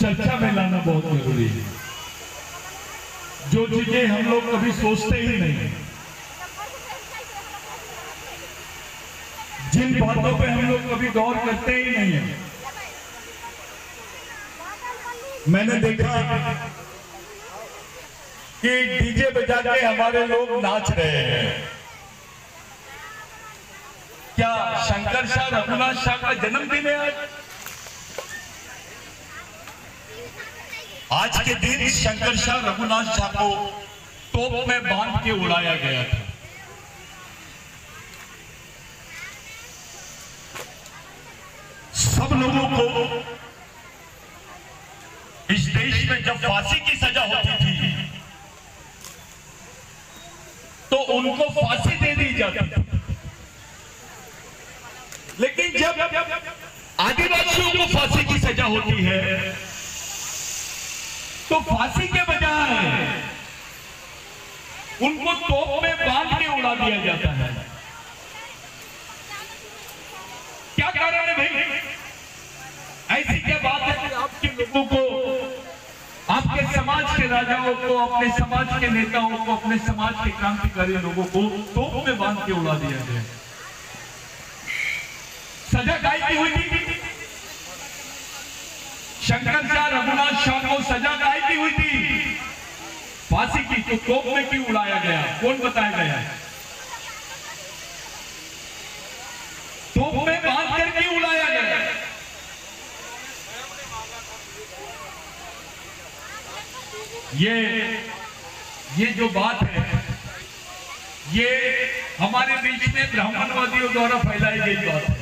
चर्चा में लाना बहुत जरूरी है। जो चीजें हम लोग कभी सोचते ही नहीं, जिन बातों पे हम लोग कभी गौर करते ही नहीं है। मैंने देखा कि डीजे बजा के हमारे लोग नाच रहे हैं। क्या शंकर शाह रघुनाथ शाह का जन्मदिन है आज के दिन शंकर शाह रघुनाथ शाह को तोप में बांध के उड़ाया गया था। सब लोगों को इस देश में जब फांसी की सजा होती थी तो उनको फांसी दे दी जाती थी, लेकिन जब आदिवासियों को फांसी की सजा होती है तो फांसी के बजाय उनको तोप में बांध के उड़ा दिया जाता है। क्या कारण है भाई? ऐसी क्या बात है कि आपके लोगों को, आपके समाज के राजाओं को, अपने समाज के नेताओं को, अपने समाज के क्रांतिकारी लोगों को तोप में बांध के उड़ा दिया गया? सजा गायबी हुई थी। शंकर शाह रघुनाथ शाह को सजा गायबी हुई थी फांसी की, तो तोप में क्यों उड़ाया गया? कौन बताया गया? तोप में बांध कर क्यों उड़ाया गया? ये जो बात है, ये हमारे बीच में ब्राह्मणवादियों द्वारा फैलाई गई बात है।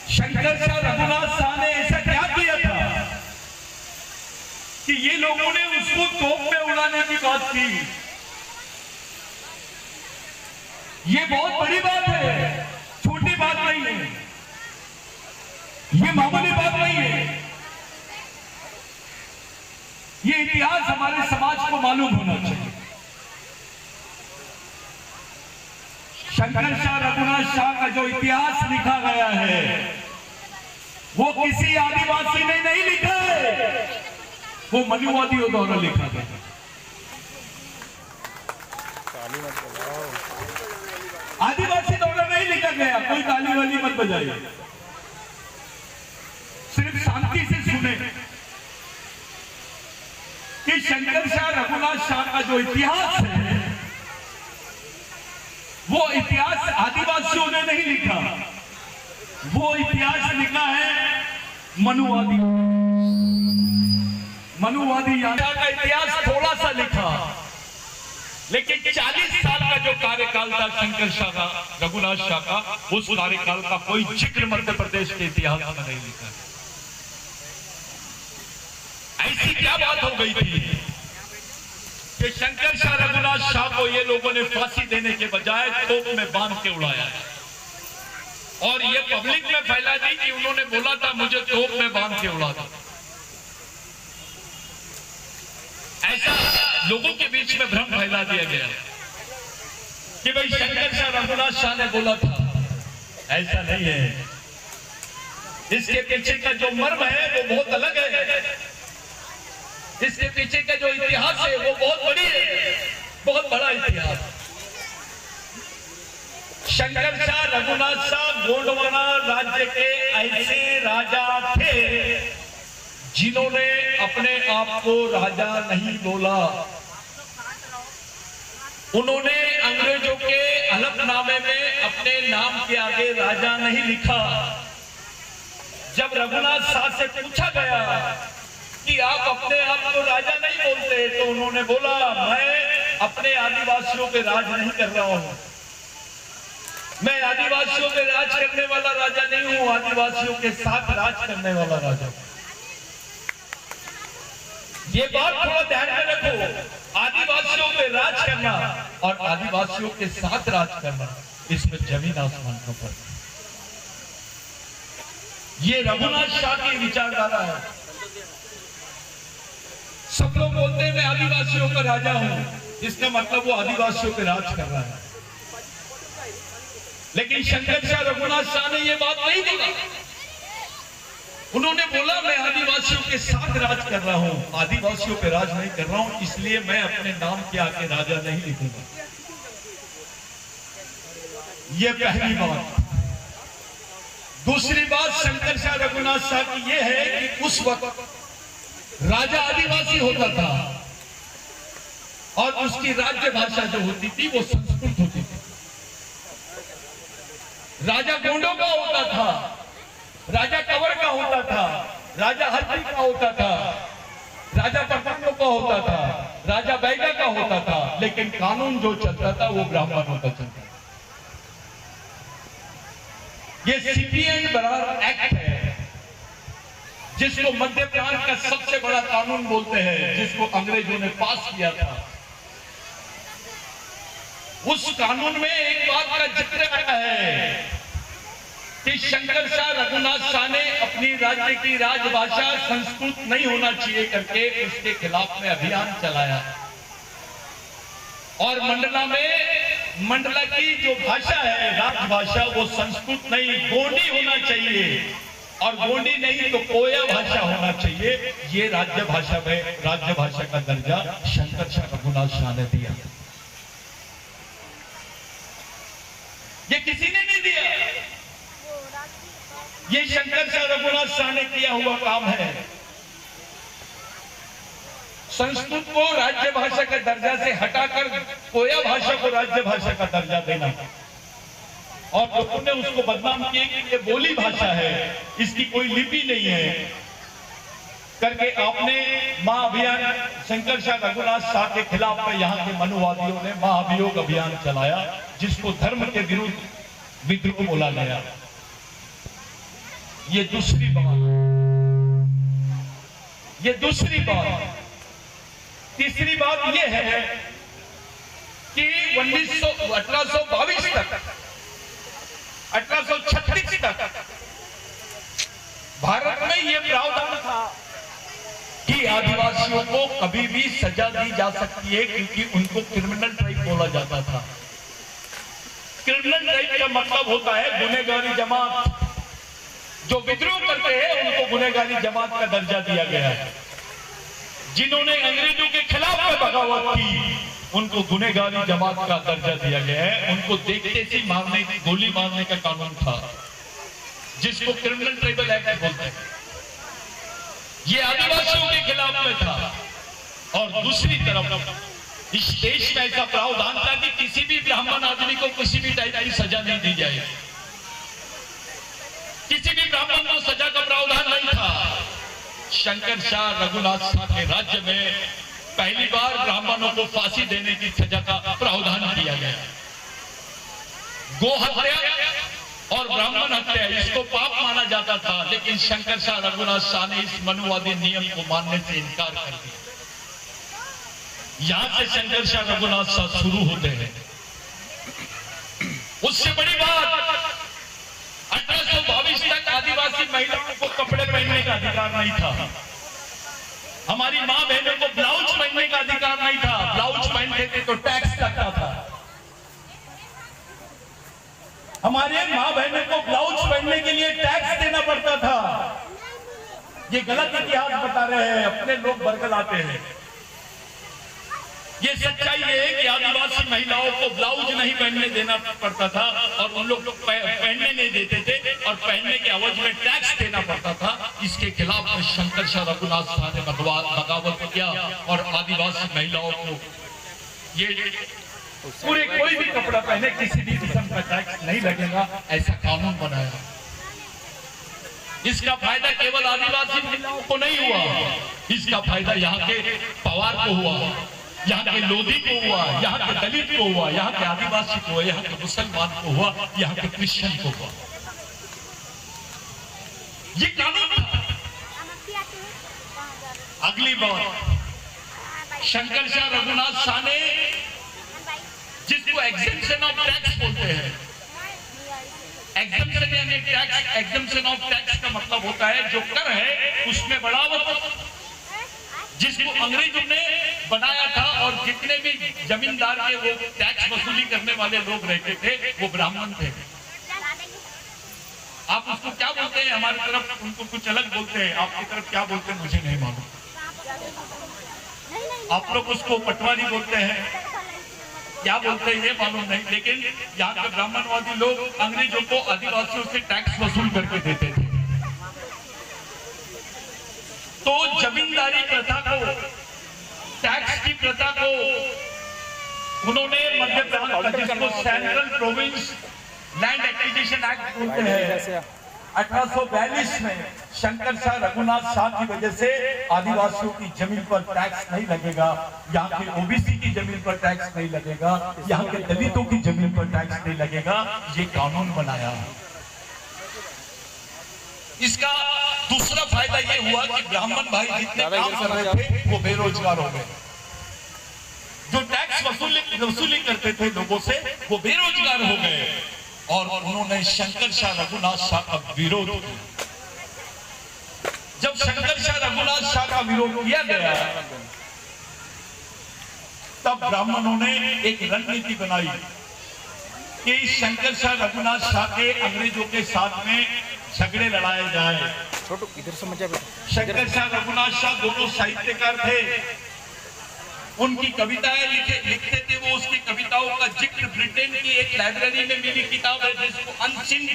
शंकर शाह रघुनाथ शाह ने ऐसा क्या किया था कि ये लोगों ने उसको तोप में उड़ाने की बात की? ये बहुत बड़ी बात है, छोटी बात नहीं है, ये मामूली बात नहीं है। ये इतिहास हमारे समाज को मालूम होना चाहिए। शंकर शाह रघुनाथ शाह का जो इतिहास लिखा गया है वो किसी आदिवासी ने नहीं लिखा है, वो मनुवादियों द्वारा लिखा गया। आदिवासी द्वारा नहीं लिखा गया। कोई ताली वाली मत बजाइए, सिर्फ शांति से सुने कि शंकर शाह रघुनाथ शाह का जो इतिहास है वो इतिहास आदिवासियों ने नहीं लिखा, वो इतिहास लिखा है मनुवादी। मनुवादी का इतिहास थोड़ा सा लिखा, लेकिन 40 साल का जो कार्यकाल था शंकर शाह का, रघुनाथ शाह का, उस कार्यकाल का कोई जिक्र मध्य प्रदेश के इतिहास में नहीं लिखा। ऐसी क्या बात हो गई थी कि शंकर शाह रघुनाथ शाह को ये लोगों ने फांसी देने के बजाय तोप में बांध के उड़ाया और ये पब्लिक में फैला दी कि उन्होंने बोला था मुझे तोप में बांध के उड़ा दो। ऐसा लोगों के बीच में भ्रम फैला दिया गया कि भाई शंकर शाह रघुनाथ शाह ने बोला था। ऐसा नहीं है, इसके पीछे का जो मर्म है वो बहुत अलग है। इसके पीछे का जो इतिहास है वो बहुत बड़ी है, बहुत बड़ा इतिहास। शंकर शाह रघुनाथ शाह गोंडवाना राज्य के ऐसे राजा थे जिन्होंने अपने आप को राजा नहीं बोला। उन्होंने अंग्रेजों के हलफनामे में अपने नाम के आगे राजा नहीं लिखा। जब रघुनाथ शाह से पूछा गया कि आप अपने आप को राजा नहीं बोलते, तो उन्होंने बोला मैं अपने आदिवासियों पे राज नहीं कर रहा हूं, मैं आदिवासियों पे राज करने वाला राजा नहीं हूं, आदिवासियों के साथ राज करने वाला राजा। ये बात थोड़ा ध्यान में रखो, आदिवासियों पे राज करना और आदिवासियों के साथ राज करना, इसमें जमीन आसमान का फर्क। ये रघुनाथ शाह की विचारधारा है। सब लोग बोलते हैं मैं आदिवासियों का राजा हूं, इसका मतलब वो आदिवासियों पे राज कर रहा है। लेकिन शंकर शाह रघुनाथ शाह ने ये बात नहीं बोला। उन्होंने बोला मैं आदिवासियों के साथ राज कर रहा हूं, आदिवासियों पे राज नहीं कर रहा हूं, इसलिए मैं अपने नाम के आगे राजा नहीं लिखूंगा। ये पहली बात। दूसरी बात शंकर शाह रघुनाथ शाह की यह है कि उस वक्त राजा आदिवासी होता था और उसकी राज्य भाषा जो होती थी वो संस्कृत होती थी। राजा गोंडों का होता था, राजा कंवर का होता था, राजा हल्दी का होता था, राजा पठानों का होता था, राजा बैगा का होता था, लेकिन कानून जो चलता था वो ब्राह्मणों का चलता था। ये सीपीएन बरार एक्ट है, जिसको मध्य प्रांत का सबसे बड़ा कानून बोलते हैं, जिसको अंग्रेजों ने पास किया था। उस कानून में एक बात का जिक्र आया है कि शंकर शाह रघुनाथ शाह ने अपनी राज्य की राजभाषा संस्कृत नहीं होना चाहिए करके उसके खिलाफ में अभियान चलाया। और मंडला की जो भाषा है राजभाषा वो संस्कृत नहीं गोंडी होना चाहिए, और गोंडी नहीं तो कोया भाषा होना चाहिए। ये राज्य भाषा का दर्जा शंकर शाह रघुनाथ शाह ने दिया। ये किसी ने नहीं दिया, ये शंकर शाह रघुनाथ शाह ने किया हुआ काम है। संस्कृत को राज्य भाषा का दर्जा से हटाकर कोया भाषा को राज्य भाषा का दर्जा देना, और लोगों ने उसको बदनाम किए कि ये बोली भाषा है, इसकी कोई लिपि नहीं है करके आपने महाअभियान शंकर शाह रघुनाथ शाह के खिलाफ में यहाँ के मनुवादियों ने महाअभियोग अभियान चलाया, जिसको धर्म के विरुद्ध विद्रोह बोला गया। ये दूसरी बात। तीसरी बात यह है कि 1822 तक 1836 तक भारत में यह प्रावधान था कि आदिवासियों को कभी भी सजा दी जा सकती है, क्योंकि उनको क्रिमिनल ट्राइब बोला जाता था। क्रिमिनल ट्राइब का मतलब होता है गुनहगारी जमात। जो विद्रोह करते हैं उनको गुनहगारी जमात का दर्जा दिया गया है। जिन्होंने अंग्रेजों के खिलाफ में बगावत की उनको गुनहगारी जमात का दर्जा दिया गया है। उनको देखते ही गोली मारने का कानून था, जिसको क्रिमिनल ट्राइबल एक्ट बोलते हैं। ये आदिवासियों के खिलाफ में था। और दूसरी तरफ इस देश में ऐसा प्रावधान था कि किसी भी ब्राह्मण आदमी को किसी भी टाइप की सजा नहीं दी जाए। किसी भी ब्राह्मण को सजा का प्रावधान नहीं था। शंकर शाह रघुनाथ शाह के राज्य में पहली बार ब्राह्मणों को फांसी देने की सजा का प्रावधान किया गया। गो हत्या और ब्राह्मण हत्या इसको पाप माना जाता था, लेकिन शंकर शाह रघुनाथ शाह ने इस मनुवादी नियम को मानने से इनकार कर दिया। यहां से शंकर शाह रघुनाथ शाह शुरू होते हैं। उससे बड़ी बात 1822 तक आदिवासी महिलाओं को कपड़े पहनने का अधिकार नहीं था। हमारी मां बहनों को ब्लाउज पहनने का अधिकार नहीं था। ब्लाउज पहनते थे तो टैक्स लगता था। हमारे मां बहनों को ब्लाउज पहनने के लिए टैक्स देना पड़ता था। ये गलत इतिहास बता रहे हैं, अपने लोग बरगलाते हैं। ये सच्चाई है कि आदिवासी महिलाओं को ब्लाउज नहीं पहनने देना पड़ता था, और उन लोग पहनने नहीं देते थे, और पहनने के एवज में टैक्स देना पड़ता था। इसके खिलाफ शंकर शाह रघुनाथ शाह ने बगावत किया और आदिवासी महिलाओं को ये पूरे कोई भी कपड़ा पहने किसी भी किस्म का टैक्स नहीं लगेगा, ऐसा कानून बनाया। इसका फायदा केवल आदिवासी महिलाओं को नहीं हुआ, इसका फायदा यहाँ के पवार को हुआ, यहाँ के लोधी को हुआ, यहाँ के दलित को हुआ, यहाँ के आदिवासी को हुआ, यहाँ के मुसलमान को हुआ, यहाँ के क्रिश्चियन को हुआ। ये कानून था। अगली बात, शंकर शाह रघुनाथ शाह ने जिसको एग्जेम्पशन ऑफ टैक्स बोलते हैं, एग्जेम्पशन यानी टैक्स, एग्जेम्पशन ऑफ टैक्स का मतलब होता है जो कर है उसमें बढ़ावत, जिसको अंग्रेजों ने बनाया था। और जितने भी जमींदार के वो टैक्स वसूली करने वाले लोग रहते थे वो ब्राह्मण थे। आप उसको क्या बोलते हैं? हमारी तरफ उनको कुछ अलग बोलते हैं, आपकी तरफ क्या बोलते हैं मुझे नहीं मालूम। आप लोग उसको पटवारी बोलते हैं, क्या बोलते हैं ये मालूम नहीं। लेकिन यहाँ के ब्राह्मणवादी लोग अंग्रेजों को आदिवासियों से टैक्स वसूल करके देते थे। तो जमींदारी प्रथा को, टैक्स की प्रथा को उन्होंने मध्य प्रदेश, जिसको central province land acquisition act बोलते हैं, 1842 में शंकर शाह रघुनाथ शाह की वजह से आदिवासियों की जमीन पर टैक्स नहीं लगेगा, यहाँ के ओबीसी की जमीन पर टैक्स नहीं लगेगा, यहाँ के दलितों की जमीन पर टैक्स नहीं लगेगा, ये कानून बनाया। इसका दूसरा फायदा ये हुआ कि ब्राह्मण भाई जितने काम कर रहे थे वो बेरोजगार हो गए। जो टैक्स वसूली करते थे लोगों से वो बेरोजगार हो गए और उन्होंने शंकर शाह रघुनाथ शाह का विरोध किया। जब शंकर शाह रघुनाथ शाह का विरोध किया गया तब ब्राह्मणों ने एक रणनीति बनाई कि शंकर शाह रघुनाथ शाह के अंग्रेजों के साथ में झगड़े लड़ाए जाए। छोटू इधर से मजा। शंकर शाह रघुनाथ शाह दोनों साहित्यकार थे, उनकी कविताएं लिखते थे वो। उसकी कविताओं का जिक्र ब्रिटेन की एक लाइब्रेरी में मिली किताब है जिसको अनसीन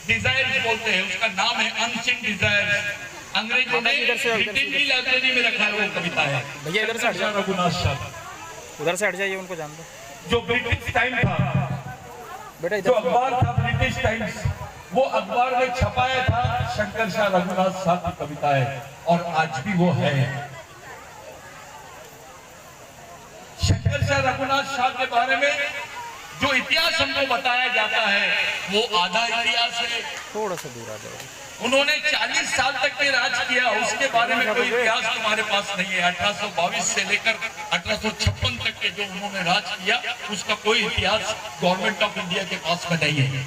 डिजायर्स बोलते हैं, उसका नाम है अनसीन डिजायर्स। अंग्रेजों ने ब्रिटेन की लाइब्रेरी में रखा है वो कविता है। भैया इधर से हट जाओ, रघुनाथ शाह उधर से हट जाइए, उनको जान दो। जो ब्रिटिश टाइम था बेटा, जो अखबार था ब्रिटिश टाइम्स, वो अखबार में छपाया था शंकर शाह रघुनाथ शाह की कविताएं और आज भी वो है। शंकर शाह रघुनाथ शाह के बारे में जो इतिहास हमको बताया जाता है वो आधा इतिहास है। थोड़ा सा दूर आ जाओ। उन्होंने 40 साल तक के राज किया, उसके बारे में कोई इतिहास तुम्हारे पास नहीं है। 1822 से लेकर 1856 तक के जो उन्होंने राज किया उसका कोई इतिहास गवर्नमेंट ऑफ इंडिया के पास में नहीं है।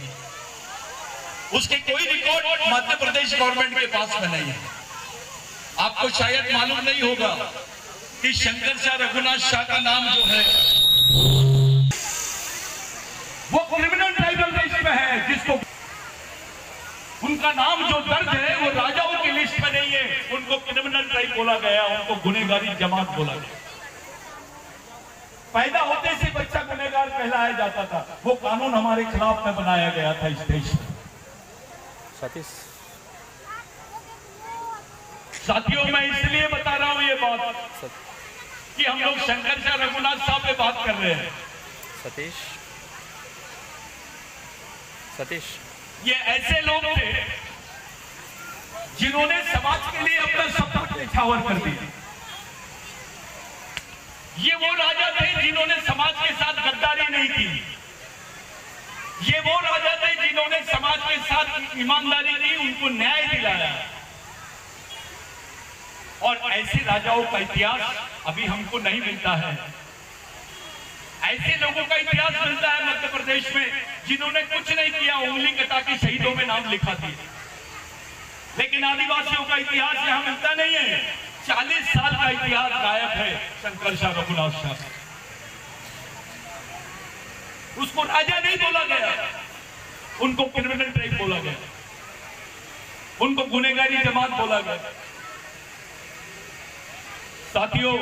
उसके कोई रिकॉर्ड मध्य प्रदेश गवर्नमेंट के पास में नहीं है। आपको शायद मालूम नहीं होगा कि शंकर शाह रघुनाथ शाह का नाम जो है वो क्रिमिनल ट्राइबल लिस्ट में है, जिसको उनका नाम जो दर्ज है वो राजाओं की लिस्ट में नहीं है। उनको क्रिमिनल ट्राइब बोला गया, उनको गुनहगारी जमात बोला गया। पैदा होते से बच्चा गुनहगार कहलाया जाता था। वो कानून हमारे खिलाफ में बनाया गया था इस देश में। साथियों, मैं इसलिए बता रहा हूं ये बात कि हम लोग शंकर शाह रघुनाथ साहब पे बात कर रहे हैं। सतीश, ये ऐसे लोग थे जिन्होंने समाज के लिए अपना सब कुछ न्यौछावर कर दिया। ये वो राजा थे जिन्होंने समाज के साथ गद्दारी नहीं की। ये वो राजा थे जिन्होंने समाज के साथ ईमानदारी की, उनको न्याय दिलाया। और ऐसे राजाओं का इतिहास अभी हमको नहीं मिलता है। ऐसे लोगों का इतिहास मिलता है मध्य प्रदेश में जिन्होंने कुछ नहीं किया, उंगली कटा के शहीदों में नाम लिखा दिया। लेकिन आदिवासियों का इतिहास यहां मिलता नहीं है। 40 साल का इतिहास गायब है शंकर शाह रघुनाथ शाह। उसको राजा नहीं बोला गया, उनको क्रिमिनल ट्राइब बोला गया, उनको गुनहगारी जमात बोला गया। साथियों,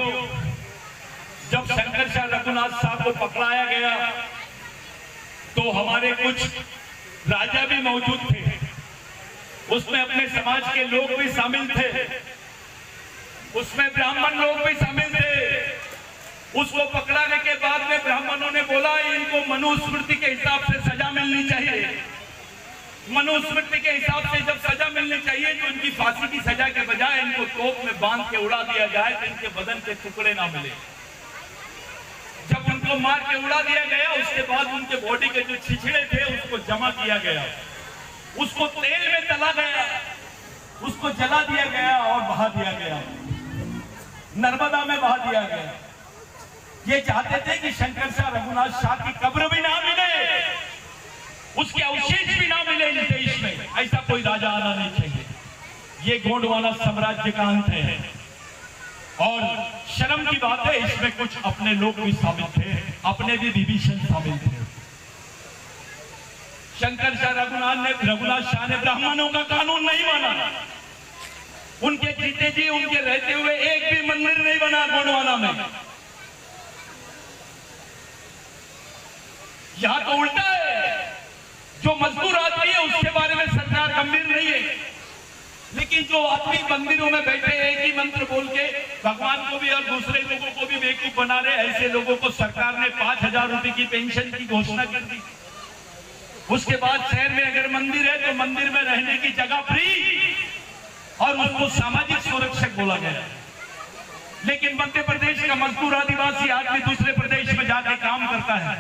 जब शंकर शाह रघुनाथ साहब को पकड़ाया गया तो हमारे कुछ राजा भी मौजूद थे, उसमें अपने समाज के लोग भी शामिल थे, उसमें ब्राह्मण लोग भी शामिल थे। उसको पकड़ाने के बाद में ब्राह्मणों ने बोला इनको मनुस्मृति के हिसाब से सजा मिलनी चाहिए। मनुस्मृति के हिसाब से जब सजा मिलनी चाहिए तो इनकी फांसी की सजा के बजाय इनको तोप में बांध के उड़ा दिया जाए तो इनके बदन के टुकड़े ना मिले। जब उनको मार के उड़ा दिया गया उसके बाद उनके बॉडी के जो छिछड़े थे उसको जमा किया गया, उसको तेल में तला गया, उसको जला दिया गया और बहा दिया गया, नर्मदा में बहा दिया गया। ये चाहते थे कि शंकर शाह रघुनाथ शाह की कब्र भी ना मिले, उसके अवशेष भी ना मिले इस देश में। ऐसा कोई राजा आना नहीं चाहिए। ये गोंडवाना साम्राज्य का अंत है। और शर्म की बात है इसमें कुछ अपने लोग भी शामिल थे, अपने भी विभीषण शामिल थे। शंकर शाह रघुनाथ शाह ने ब्राह्मणों का कानून नहीं माना। उनके जीते जी उनके रहते हुए एक भी मंदिर नहीं बना गोंडवाना में। यहां तो उल्टा है, जो मजदूर आदमी है उसके बारे में सरकार गंभीर नहीं है, लेकिन जो आदमी मंदिरों में बैठे एक ही मंत्र बोल के भगवान को भी और दूसरे लोगों को भी बेवकूफ बना रहे, ऐसे लोगों को सरकार ने 5,000 रुपए की पेंशन की घोषणा कर दी। उसके बाद शहर में अगर मंदिर है तो मंदिर में रहने की जगह फ्री और उसको सामाजिक सुरक्षक बोला गया। लेकिन मध्य प्रदेश का मजदूर आदिवासी आदमी दूसरे प्रदेश में जाके काम करता है,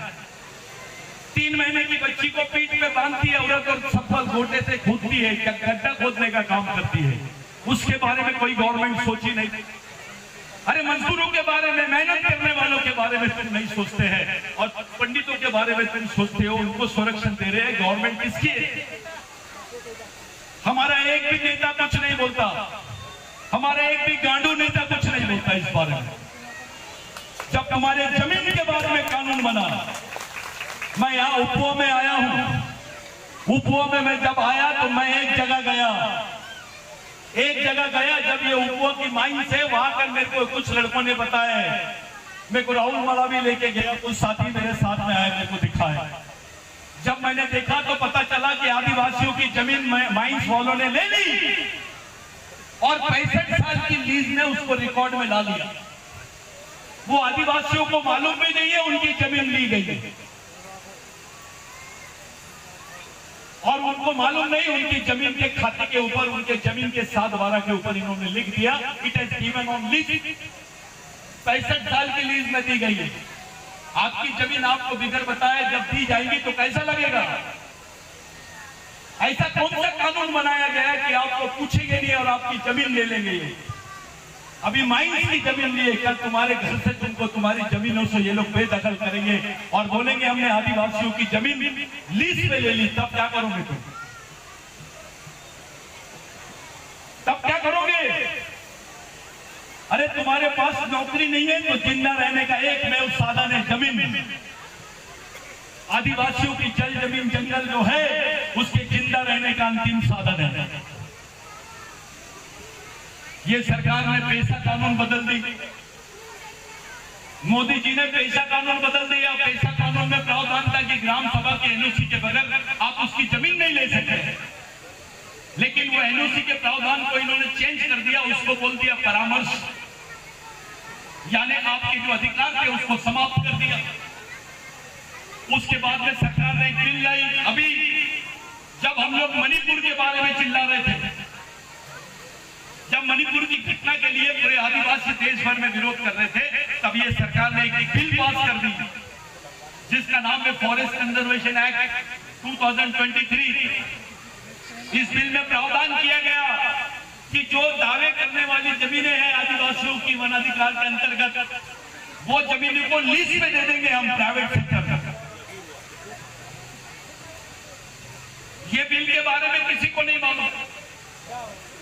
3 महीने की बच्ची को पीठ पे बांधती है औरत और चप्पल घोटे से खोदती है, गड्ढा खोदने का काम करती है, उसके बारे में कोई गवर्नमेंट सोची नहीं। अरे मजदूरों के बारे में, मेहनत करने वालों के बारे में तुम नहीं सोचते हैं और पंडितों के बारे में तुम सोचते हो, उनको संरक्षण दे रहे हैं। गवर्नमेंट किसकी है? हमारा एक भी नेता कुछ नहीं बोलता, हमारा एक भी गांडू नेता कुछ नहीं बोलता इस बारे में। जब तुम्हारे जमीन के बारे में कानून बना, मैं यहाँ उपवा में आया हूं। उपवा में मैं जब आया तो मैं एक जगह गया, जब ये उपवा की माइन से वहां कर मेरे को कुछ लड़कों ने बताया, मेरे को राहुल मला भी लेके गया, कुछ साथी मेरे साथ में आए, मेरे को दिखाया। जब मैंने देखा तो पता चला कि आदिवासियों की जमीन माइंस वालों ने ले ली और 65 साल की लीज ने उसको रिकॉर्ड में ला लिया। वो आदिवासियों को मालूम भी नहीं है उनकी जमीन ली गई है और उनको मालूम नहीं, उनकी जमीन के खाते के ऊपर, उनके जमीन के 7/12 के ऊपर इन्होंने लिख दिया, it is given on lease. 65 साल की लीज में दी गई है। आपकी जमीन आपको बिगर बताए जब दी जाएगी तो कैसा लगेगा? ऐसा कौन सा कानून बनाया गया कि आपको पूछेंगे नहीं और आपकी जमीन ले लेंगे? अभी माइंस की जमीन लिए, कल तुम्हारे घर से तुमको तुम्हारी जमीनों से ये लोग बेदखल करेंगे और बोलेंगे हमने आदिवासियों की जमीन लीज पे ले ली, तब क्या करोगे तुम? तब क्या करोगे? अरे तुम्हारे पास नौकरी नहीं है तो जिंदा रहने का एकमेव साधन है जमीन। आदिवासियों की जल जमीन जंगल जो है उसके जिंदा रहने का अंतिम साधन है। ये सरकार ने पेशा कानून बदल दी, मोदी जी ने पेशा कानून बदल दिया। पेशा कानून में प्रावधान था कि ग्राम सभा के एनओसी के बगैर आप उसकी जमीन नहीं ले सकते, लेकिन वो एनओसी के प्रावधान को इन्होंने चेंज कर दिया, उसको बोल दिया परामर्श, यानी आपके जो अधिकार थे उसको समाप्त कर दिया। उसके बाद में सरकार ने एक बिल लाई। अभी जब हम लोग मणिपुर के बारे में चिल्ला रहे थे, जब मणिपुर की घटना के लिए पूरे आदिवासी देश भर में विरोध कर रहे थे, तब ये सरकार ने एक बिल पास कर दी जिसका नाम है फॉरेस्ट कंजर्वेशन एक्ट 2023। इस बिल में प्रावधान किया गया कि जो दावे करने वाली जमीनें हैं आदिवासियों की वन अधिकार के अंतर्गत, वो जमीनों को लीज पे दे देंगे हम प्राइवेट सेक्टर में। ये बिल के बारे में किसी को नहीं मालूम,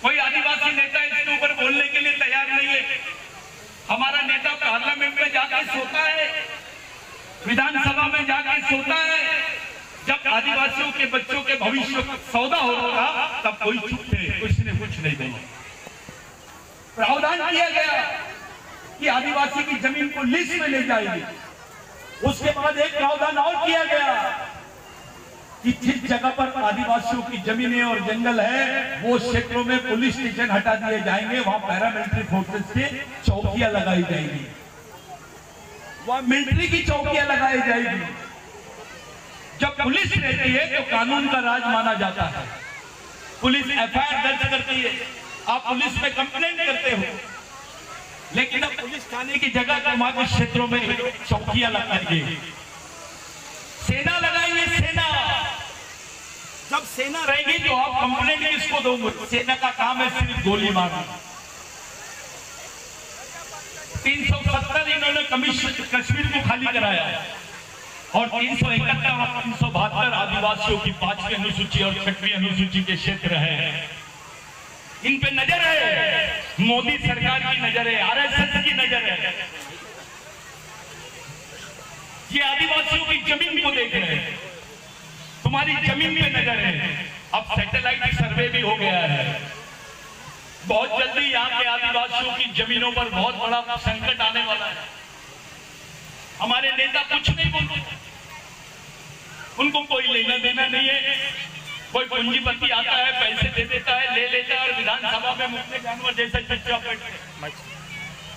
कोई आदिवासी नेता इसके ऊपर बोलने के लिए तैयार नहीं है। हमारा नेता पार्लियामेंट में जाकर सोता है, विधानसभा में जाकर सोता है। जब आदिवासियों के बच्चों के भविष्य का सौदा होगा तब कोई चुप थे, किसी ने कुछ नहीं बोला। प्रावधान किया गया कि आदिवासी की जमीन को लीज में ले जाएगी। उसके बाद एक प्रावधान और किया गया कि जिस जगह पर आदिवासियों की जमीनें और जंगल है वो क्षेत्रों में पुलिस स्टेशन हटा दिए जाएंगे, वहां पैरामिलिट्री फोर्सेस के चौकियां लगाई जाएगी, वहां मिलिट्री की चौकियां लगाई जाएगी। जब पुलिस रहती है तो कानून का राज माना जाता है। पुलिस एफआईआर दर्ज करती है, आप पुलिस में कंप्लेंट करते हो, लेकिन अब पुलिस थाने की जगह समाज क्षेत्रों में चौकियां लगाएंगे, सेना लगाएंगे। सेना जब सेना रहेगी तो आप कंप्लेंट किसको दोगे? सेना का काम है सिर्फ गोली मारना। 370 इन्होंने कश्मीर को खाली कराया और 371 और 372 आदिवासियों की 5वीं अनुसूची और 6वीं अनुसूची के क्षेत्र है। इन पे नजर है, मोदी सरकार की नजर है, आरएसएस की नजर है। ये आदिवासियों की जमीन को देख रहे हैं। तुम्हारी जमीन पे नजर है। अब सैटेलाइट सर्वे भी हो गया है, बहुत जल्दी यहाँ के आदिवासियों की जमीनों पर बहुत बड़ा संकट आने वाला है। हमारे नेता कुछ नहीं बोलते, उनको कोई लेना देना नहीं है। कोई पूंजीपति आता है, पैसे दे देता है, ले लेता है और विधानसभा में मुक्के जानवर जैसे चुपचाप बैठते हैं,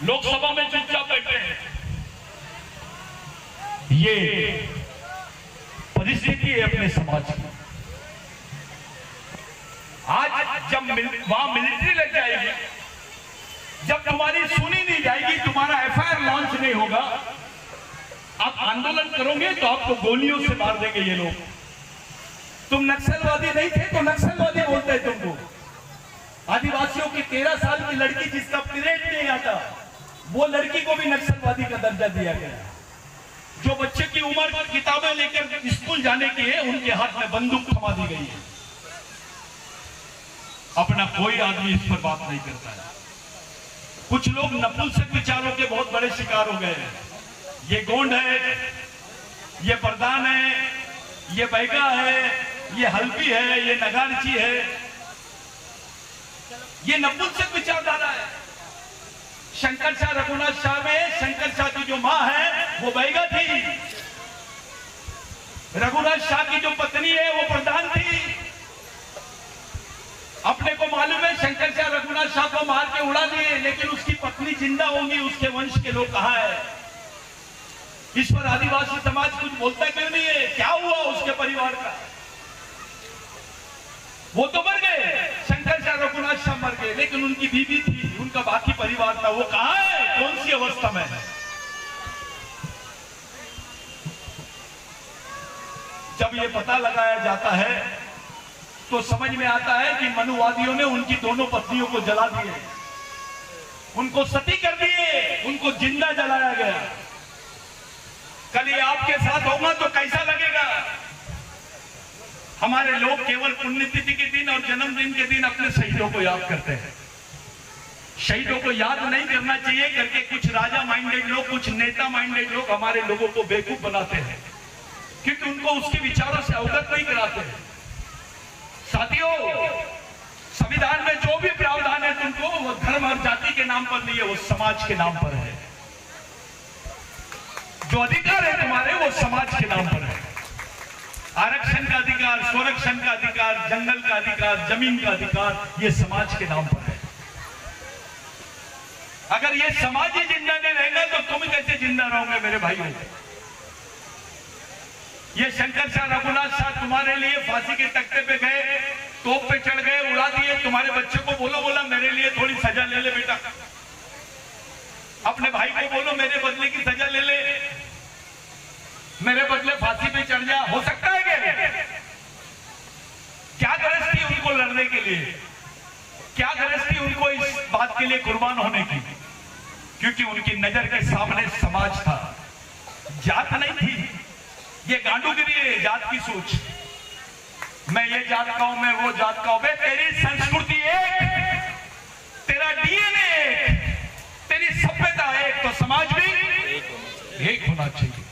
लोकसभा में चुपचाप बैठते हैं। ये परिस्थिति है अपने समाज की। आज जब वहां मिलिट्री लग जाएगी, जब तुम्हारी सुनी नहीं जाएगी, तुम्हारा एफआईआर लॉन्च नहीं होगा, आप आंदोलन करोगे तो आपको गोलियों से मार देंगे ये लोग। तुम नक्सलवादी नहीं थे तो नक्सलवादी बोलते हैं तुमको। आदिवासियों की 13 साल की लड़की जिसका पीरियड नहीं आता, वो लड़की को भी नक्सलवादी का दर्जा दिया गया। जो बच्चे की उम्र किताबें लेकर स्कूल जाने की है, उनके हाथ में बंदूक थमा दी गई है। अपना कोई आदमी इस पर बात नहीं करता है। कुछ लोग नपुंसक विचारों के बहुत बड़े शिकार हो गए हैं। ये गोंड है, ये प्रधान है, ये बैगा है, ये हल्बी है, ये नगारची है, ये नपुंसक विचारधारा है। शंकर शाह रघुनाथ शाह में शंकर शाह की जो मां है वो बैगा थी, रघुनाथ शाह की जो पत्नी है वो प्रधान थी। अपने को मालूम है शंकर शाह रघुनाथ शाह को मार के उड़ा दिए, लेकिन उसकी पत्नी जिंदा होंगी, उसके वंश के लोग कहां है? इस पर आदिवासी समाज कुछ बोलता क्यों नहीं है? क्या हुआ उसके परिवार का? वो तो मर गए, शंकर शाह रघुनाथ शाह मर गए, लेकिन उनकी बीवी थी, उनका बाकी परिवार था, वो कहां है? कौन सी अवस्था में है? जब ये पता लगाया जाता है तो समझ में आता है कि मनुवादियों ने उनकी दोनों पत्नियों को जला दिए, उनको सती कर दिए, उनको जिंदा जलाया गया। कल ये आपके साथ होगा तो कैसा लगेगा? हमारे लोग केवल पुण्यतिथि के दिन और जन्मदिन के दिन अपने शहीदों को याद करते हैं। शहीदों को याद नहीं करना चाहिए करके कुछ राजा माइंडेड लोग, कुछ नेता माइंडेड लोग हमारे लोगों को बेवकूफ बनाते हैं, क्योंकि उनको उसके विचारों से अवगत नहीं कराते हैं। साथियों, संविधान में जो भी प्रावधान है तुमको, वो धर्म और जाति के नाम पर नहीं है, वो समाज के नाम पर है। जो अधिकार है तुम्हारे, वो समाज के नाम पर है। आरक्षण का अधिकार, स्वरक्षण का अधिकार, जंगल का अधिकार, जमीन का अधिकार, ये समाज के नाम पर है। अगर ये समाज ही जिंदा नहीं रहेगा तो तुम कैसे जिंदा रहोगे मेरे भाइयों? ये शंकर शाह रघुनाथ शाह तुम्हारे लिए फांसी के तख्ते पे गए, तोप पे चढ़ गए, उड़ा दिए। तुम्हारे बच्चे को बोला मेरे लिए थोड़ी सजा ले ले बेटा, अपने भाई को बोलो मेरे बदले की सजा ले ले, मेरे बदले फांसी पे चढ़ जा। हो सकता है क्या गरज थी उनको लड़ने के लिए? क्या गरज थी उनको इस बात के लिए कुर्बान होने की? क्योंकि उनकी नजर के सामने समाज था, जात नहीं थी। ये गांडूगिरी है, जात की सोच। मैं ये जात का हूं, मैं वो जात का हूं। तेरी संस्कृति एक, तेरा डीएनए एक, तेरी सभ्यता एक, तो समाज भी एक होना चाहिए।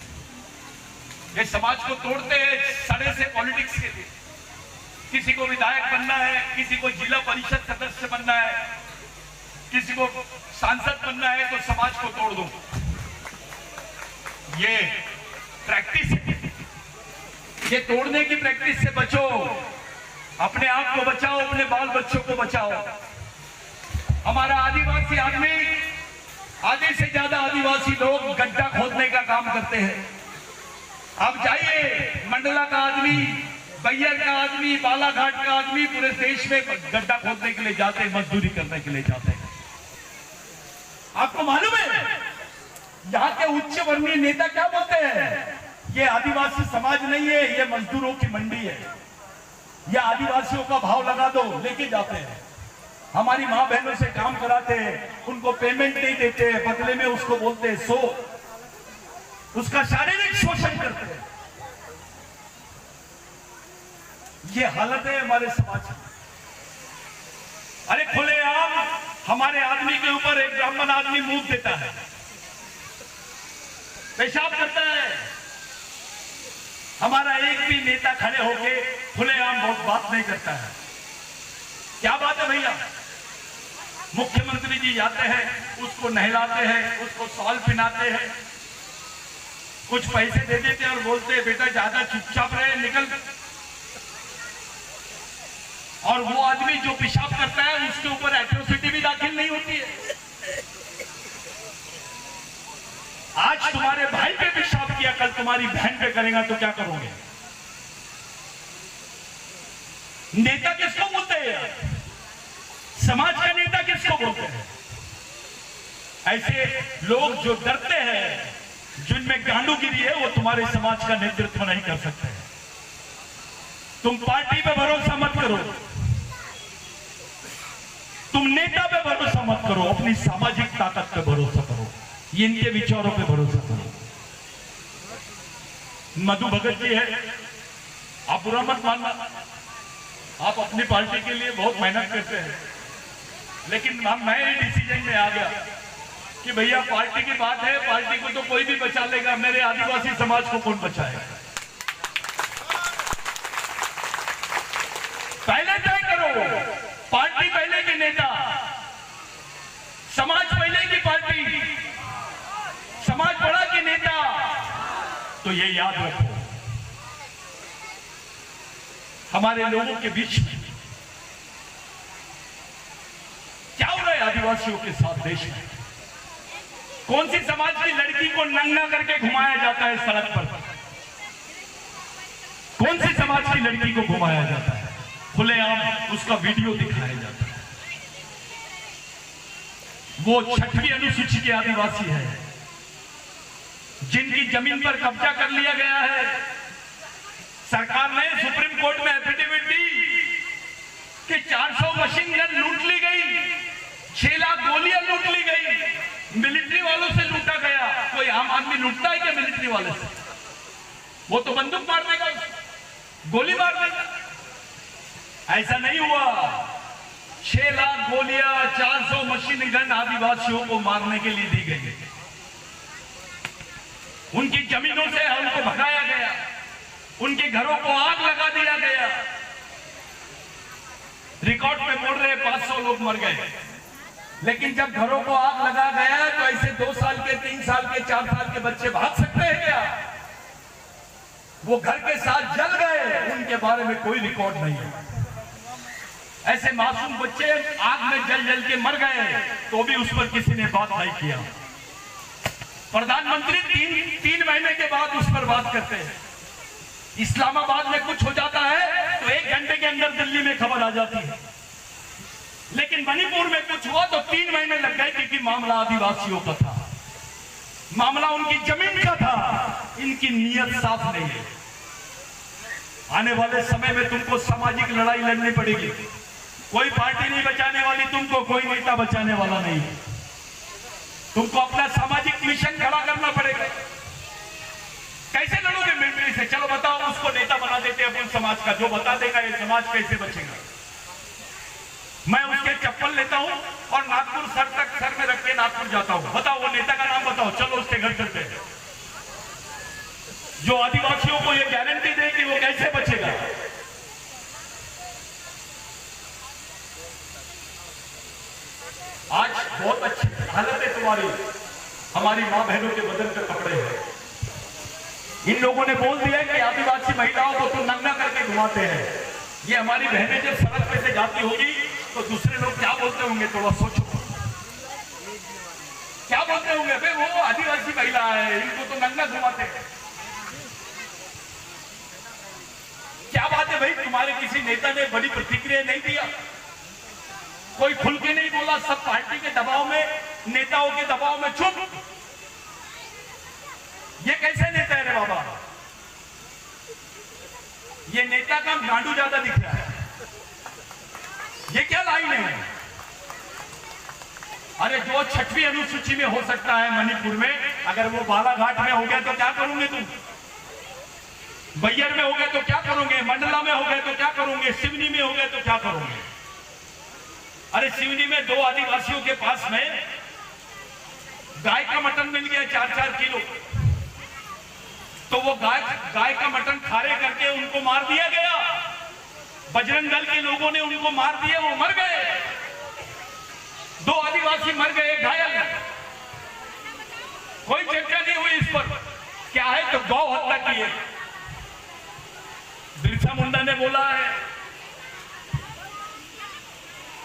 ये समाज को तोड़ते हैं सड़े से पॉलिटिक्स के लिए। किसी को विधायक बनना है, किसी को जिला परिषद सदस्य बनना है, किसी को सांसद बनना है, तो समाज को तोड़ दो। ये प्रैक्टिस है, ये तोड़ने की प्रैक्टिस से बचो। अपने आप को बचाओ, अपने बाल बच्चों को बचाओ। हमारा आदिवासी आदमी, आधे से ज्यादा आदिवासी लोग गड्ढा खोदने का काम करते हैं। आप जाइए, मंडला का आदमी, बैयर का आदमी, बालाघाट का आदमी पूरे देश में गड्ढा खोदने के लिए जाते हैं, मजदूरी करने के लिए जाते हैं। आपको मालूम है यहाँ के उच्च वर्णीय नेता क्या बोलते हैं? ये आदिवासी समाज नहीं है, ये मजदूरों की मंडी है, ये आदिवासियों का भाव लगा दो, लेके जाते हैं। हमारी माँ बहनों से काम कराते हैं, उनको पेमेंट नहीं देते, बदले में उसको बोलते हैं सो, उसका शारीरिक शोषण करते हैं। ये हालत है हमारे समाज की। अरे खुलेआम हमारे आदमी के ऊपर एक ब्राह्मण आदमी मुंह देता है, पेशाब करता है, हमारा एक भी नेता खड़े होके खुलेआम बहुत बात नहीं करता है। क्या बात है भैया? मुख्यमंत्री जी जाते हैं, उसको नहलाते हैं, उसको शॉल पहनाते हैं, कुछ पैसे दे देते हैं और बोलते हैं बेटा ज्यादा चुपचाप रहे, निकल। और वो आदमी जो पेशाब करता है उसके ऊपर एट्रोसिटी भी दाखिल नहीं होती है। आज तुम्हारे भाई पे पेशाब किया, कल तुम्हारी बहन पे करेगा तो क्या करोगे? नेता किसको बोलते हैं यार? समाज का नेता किसको बोलते हैं? ऐसे लोग जो डरते हैं, जिनमें गांडूगिरी है, वो तुम्हारे समाज का नेतृत्व नहीं कर सकते। तुम पार्टी पे भरोसा मत करो, तुम नेता पे भरोसा मत करो, अपनी सामाजिक ताकत पे भरोसा करो, ये इनके विचारों पे भरोसा करो। मधु भगत जी है, आप बुरा मत मानना, आप अपनी पार्टी के लिए बहुत मेहनत करते हैं, लेकिन मैं डिसीजन में आ गया कि भैया पार्टी की बात है, पार्टी को तो कोई भी बचा लेगा, मेरे आदिवासी समाज को कौन बचाएगा? पहले तय करो, पार्टी पहले की नेता, समाज पहले की पार्टी, समाज बड़ा की नेता। तो ये याद रखो, हमारे लोगों के बीच में क्या हो रहा है आदिवासियों के साथ देश में? कौन सी समाज की लड़की को नंगा करके घुमाया जाता है सड़क पर? कौन सी समाज की लड़की को घुमाया जाता है? खुलेआम उसका वीडियो दिखाया जाता है। वो 6वीं अनुसूची के आदिवासी है, जिनकी जमीन पर कब्जा कर लिया गया है। सरकार ने सुप्रीम कोर्ट में एफिडेविट दी कि 400 मशीन गन लूट ली गई, 6 लाख गोलियां लूट ली गई, मिलिट्री वालों से लूटा गया। कोई आम आदमी लूटता है क्या मिलिट्री वाले से? वो तो बंदूक मार देगा, गोली मार देगा। ऐसा नहीं हुआ। 6 लाख गोलियां, 400 मशीन गन आदिवासियों को मारने के लिए दी गई। उनकी जमीनों से उनको भगाया गया, उनके घरों को आग लगा दिया गया। रिकॉर्ड पे बोल रहे 500 लोग मर गए, लेकिन जब घरों को आग लगा गया तो ऐसे 2 साल के, 3 साल के, 4 साल के बच्चे भाग सकते हैं क्या? वो घर के साथ जल गए, उनके बारे में कोई रिकॉर्ड नहीं है। ऐसे मासूम बच्चे आग में जल जल के मर गए, तो भी उस पर किसी ने बात नहीं किया। प्रधानमंत्री 3 महीने के बाद उस पर बात करते हैं। इस्लामाबाद में कुछ हो जाता है तो 1 घंटे के अंदर दिल्ली में खबर आ जाती है, लेकिन मणिपुर में कुछ हुआ तो 3 महीने लग गए, क्योंकि मामला आदिवासियों का था, मामला उनकी जमीन का था। इनकी नीयत साफ नहीं है। आने वाले समय में तुमको सामाजिक लड़ाई लड़नी पड़ेगी। कोई पार्टी नहीं बचाने वाली तुमको, कोई नेता बचाने वाला नहीं। तुमको अपना सामाजिक मिशन खड़ा करना पड़ेगा। कैसे लड़ोगे मिलिट्री से? चलो बताओ, उसको नेता बना देते अपन समाज का, जो बता देगा ये समाज कैसे बचेगा। मैं उसके चप्पल लेता हूं और नागपुर सर में रख के नागपुर जाता हूं। बताओ वो नेता का नाम बताओ, चलो उसके घर चलते हैं, जो आदिवासियों को ये गारंटी दे कि वो कैसे बचेगा। आज बहुत अच्छी हालत है तुम्हारी, हमारी मां बहनों के बदन पे कपड़े हैं। इन लोगों ने बोल दिया कि आदिवासी महिलाओं को तो नंगा करके घुमाते हैं। ये हमारी बहनें जब सड़क पे से जाती होगी तो दूसरे लोग क्या बोलते होंगे? थोड़ा सोचो, क्या बोलते होंगे? भाई वो आदिवासी महिला है, इनको तो नंगा घुमाते हैं। क्या बात है भाई? तुम्हारे किसी नेता ने बड़ी प्रतिक्रिया नहीं दिया, कोई खुल के नहीं बोला, सब पार्टी के दबाव में, नेताओं के दबाव में चुप। ये कैसे नेता है रे बाबा? ये नेता का गांडू ज्यादा दिख रहा है। ये क्या लाइन है? अरे जो 6वीं अनुसूची में हो सकता है मणिपुर में, अगर वो बालाघाट में हो गया तो क्या करोगे तुम? बैयर में हो गए तो क्या करोगे? मंडला में हो गए तो क्या करोगे? सिवनी में हो गए तो क्या करोगे? अरे सिवनी में 2 आदिवासियों के पास में गाय का मटन मिल गया 4-4 किलो। तो वो गाय का मटन खारे करके उनको मार दिया गया। बजरंग दल के लोगों ने उनको मार दिया, वो मर गए। 2 आदिवासी मर गए, घायल। कोई चर्चा नहीं हुई इस पर। क्या है तो गौ हत्या की है। बिरसा मुंडा ने बोला है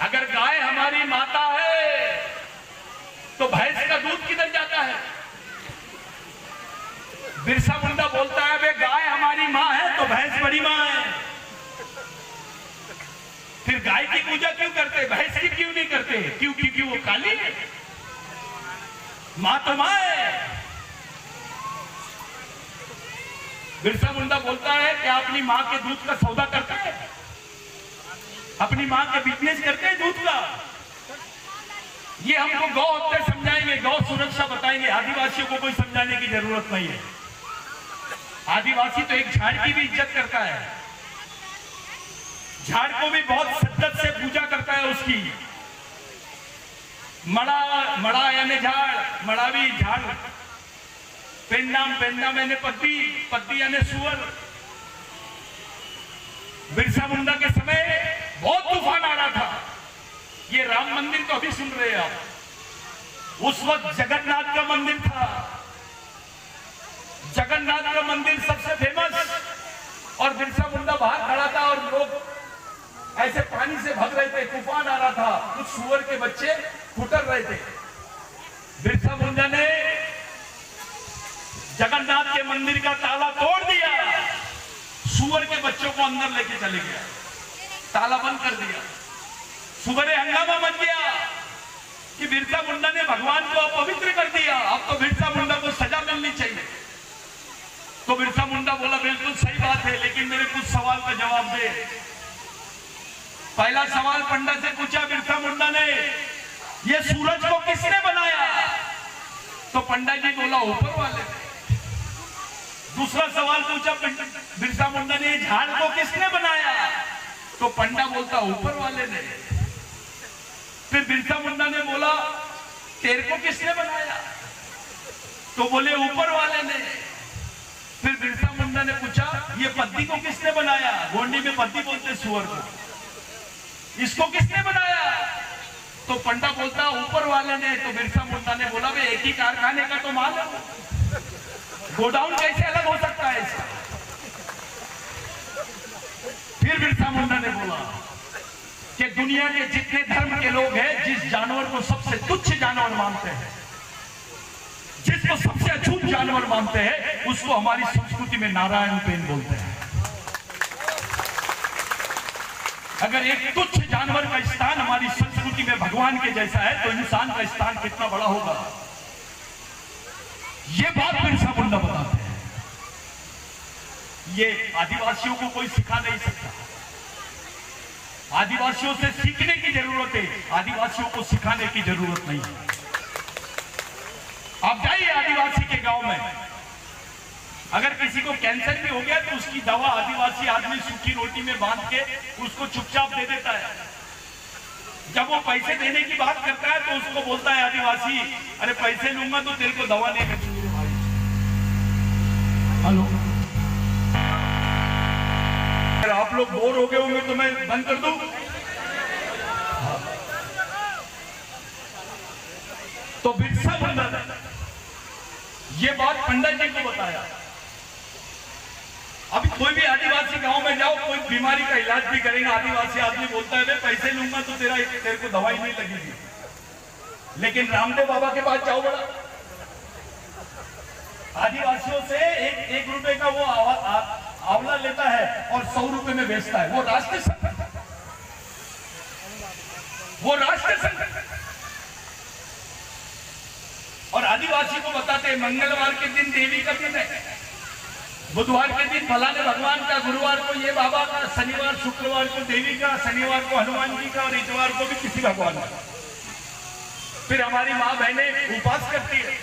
अगर गाय हमारी माता है तो भैंस का दूध किधर जाता है। बिरसा मुंडा बोलता है वे गाय हमारी माँ है तो भैंस बड़ी माँ है। फिर गाय की पूजा क्यों करते, भैंस की क्यों नहीं करते? क्योंकि वो काली है, माँ तो माँ है। बिरसा मुंडा बोलता है क्या अपनी माँ के दूध का सौदा करता है, अपनी माँ के बिजनेस करते हैं दूध का। ये हमको गौ हत्या समझाएंगे, गौ सुरक्षा बताएंगे। आदिवासियों को कोई समझाने की जरूरत नहीं है। आदिवासी तो एक झाड़ की भी इज्जत करता है, झाड़ को भी बहुत शिद्दत से पूजा करता है उसकी। मड़ा यानी झाड़, मड़ावी झाड़, पेन्ना मैंने पत्ती यानी सुअर। बिरसा मुंडा के समय बहुत तूफान आ रहा था। ये राम मंदिर तो अभी सुन रहे हैं आप, उस वक्त जगन्नाथ का मंदिर था। जगन्नाथ का मंदिर सबसे फेमस, और बिरसा मुंडा बाहर खड़ा था और लोग ऐसे पानी से भग रहे थे, तूफान आ रहा था, कुछ सुअर के बच्चे फुटर रहे थे। बिरसा मुंडा ने जगन्नाथ के मंदिर का ताला तोड़ दिया, सुअर के बच्चों को अंदर लेके चले गया, ताला बंद कर दिया। सुबह हंगामा मच गया कि बिरसा मुंडा ने भगवान को अपवित्र कर दिया, अब तो बिरसा मुंडा को सजा मिलनी चाहिए। तो बिरसा मुंडा बोला बिल्कुल सही बात है, लेकिन मेरे कुछ सवाल का जवाब दे। पहला सवाल पंडा से पूछा बिरसा मुंडा ने, ये सूरज को किसने बनाया? तो पंडा जी बोला ऊपर वाले ने। दूसरा सवाल पूछा बिरसा मुंडा ने, झाड़ को किसने बनाया? तो पंडा बोलता ऊपर वाले ने। फिर बिरसा मुंडा ने बोला तेरे को किसने बनाया? तो बोले ऊपर वाले ने। फिर बिरसा मुंडा ने पूछा ये पत्ती को किसने बनाया? गोंडी में पत्ती बोलते सुअर को। इसको किसने बनाया? तो पंडा बोलता ऊपर वाले ने। तो बिरसा मुंडा ने बोला वे एक ही कारखाने का तो माल है, गोडाउन कैसे अलग हो सकता है इसका? फिर बिरसा मुंडा ने बोला कि दुनिया के जितने धर्म के लोग हैं, जिस जानवर को सबसे तुच्छ जानवर मानते हैं, जिसको सबसे अछूत जानवर मानते हैं, उसको हमारी संस्कृति में नारायण पेन बोलते हैं। अगर एक तुच्छ जानवर का स्थान हमारी संस्कृति में भगवान के जैसा है, तो इंसान का स्थान कितना बड़ा होगा। ये बात बिरसा मुंडा बताते हैं। ये आदिवासियों को कोई सिखा नहीं सकता। आदिवासियों से सीखने की जरूरत है, आदिवासियों को सिखाने की जरूरत नहीं है। आप जाइए आदिवासी के गांव में, अगर किसी को कैंसर भी हो गया तो उसकी दवा आदिवासी आदमी सूखी रोटी में बांध के उसको चुपचाप दे देता है। जब वो पैसे देने की बात करता है तो उसको बोलता है आदिवासी, अरे पैसे लूंगा तो तेरे को दवा नहीं मिलेगी भाई। हेलो, अगर आप लोग बोर हो गए होंगे तो मैं बंद कर दूं। तो बिरसा मुंडा ने ये बात पंडित जी को बताया। अभी कोई भी आदिवासी गांव में जाओ, कोई बीमारी का इलाज भी करेगा, आदिवासी आदमी बोलता है पैसे लूंगा तो तेरे को दवाई नहीं लगेगी। लेकिन रामदेव बाबा के पास जाओ, बड़ा आदिवासियों से एक रुपए का वो आंवला लेता है और 100 रुपए में बेचता है। वो राष्ट्रीय संकट, वो राष्ट्रीय संकट। और आदिवासी को बताते हैं मंगलवार के दिन देवी का दिन है, बुधवार के दिन फलाने भगवान का, गुरुवार को ये बाबा का, शनिवार शुक्रवार को देवी का, शनिवार को हनुमान जी का और इतवार को भी किसी भगवान का। फिर हमारी माँ बहनें उपवास करती है,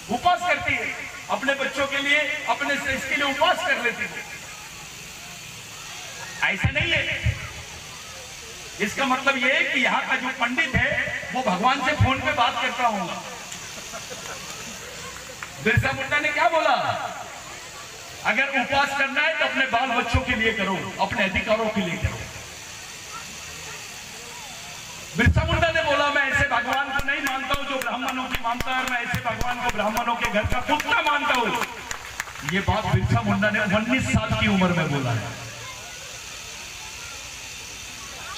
उपवास करती है अपने बच्चों के लिए, अपने इसके लिए उपवास कर लेती है। ऐसा नहीं है। इसका मतलब यह है कि यहाँ का जो पंडित है वो भगवान से फोन पे बात करता होगा। बिरसा मुंडा ने क्या बोला, अगर उपवास करना है तो अपने बाल बच्चों के लिए करो, अपने अधिकारों के लिए करो। बिरसा मुंडा ने बोला मैं ऐसे भगवान को नहीं मानता हूं जो ब्राह्मणों की मानता है, मैं ऐसे भगवान को ब्राह्मणों के घर का कुत्ता मानता हूं। ये बात बिरसा मुंडा ने 19 साल की उम्र में बोला है।